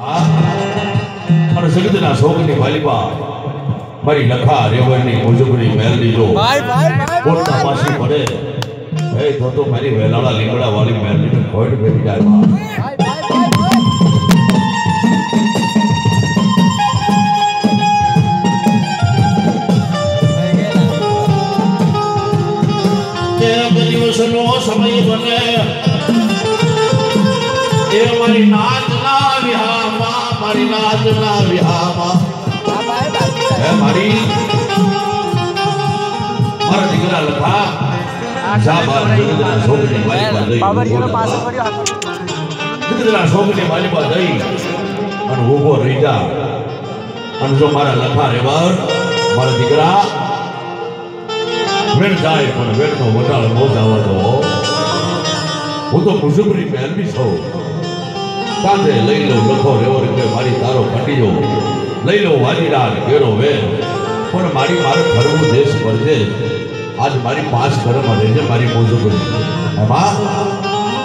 અને જગતના શોકની માલિકા મારી લખા રેવણની મુજબની મેલડી જો પોતા પાછી પડે એ તો મારી વેલાળા લીમડા વાળી મેલડીને ખોટ બેઠી જાય દિવસનો સમય બને એ મારી નાચના વિહામાં મારી નાચના વિહામાં હે મારી મારા દીકરા લખા જાબાર દીકરા છોકરી મારી દીકરા છોકરી મારી પાસે દઈ અને ઊભો રહી જા અને જો મારા લખા રેવર મારા દીકરા વેણ જાય પણ વેણનો વટાળ મોજ આવવા દો હું તો મુજબરી મેલવી છું કાંધે લઈ લો લખો રેવર કે મારી તારો ફાટી જો લઈ લો વાજીરા કેરો વેણ પણ મારી મારે ફરવું દેશ પરજે આજ મારી 5 ઘરમાં રહેજે મારી મુજબરી એમાં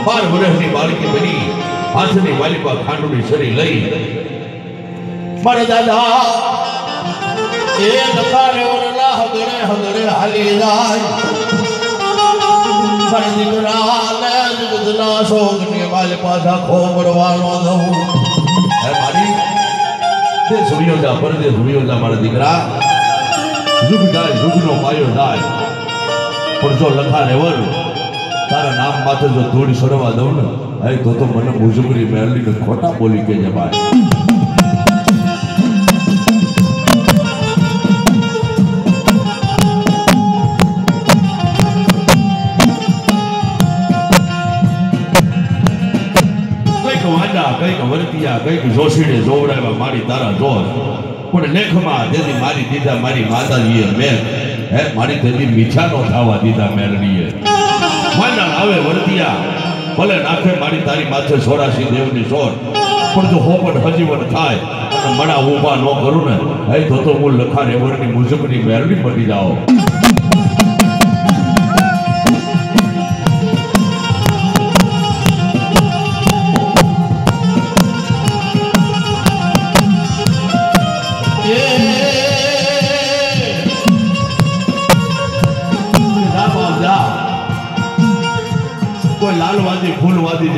12 વર્ષની બાળકી બની હાથની વાલીપા ખાંડુની શરી લઈ મારા દાદા એ લખા રેવર હગડે હગડે હાલી જાય મારી દીકરા ને જગતના શોકની મારી પાછા ખોમરવાનો દઉં હે મારી તે સુવિયો જા પરદે સુવિયો જા મારા દીકરા જુગ જાય જુગનો પાયો જાય પણ જો લખા રેવર તારા નામ માથે જો ધૂળ સડવા દઉં ને હે તો મને મુજબરી મેલડીને ખોટા બોલી કે જવાય કઈક વર્તિયા કઈક જોશીડે જોવડાવ્યા મારી તારા જોર પણ લેખમાં તેથી મારી દીધા મારી માતાજીએ મેં હે મારી તેથી મીઠા નો થવા દીધા મેલડીએ માંડણ આવે વર્તિયા ભલે નાખે મારી તારી માથે 84 દેવની સોર પણ જો હોપટ હજીવન થાય અને મણા ઊભા ન કરું ને હે તો હું લખા રેવરની મુજબની મેલડી પડી જાઓ કોઈ લાલવાદી ફૂલવાદી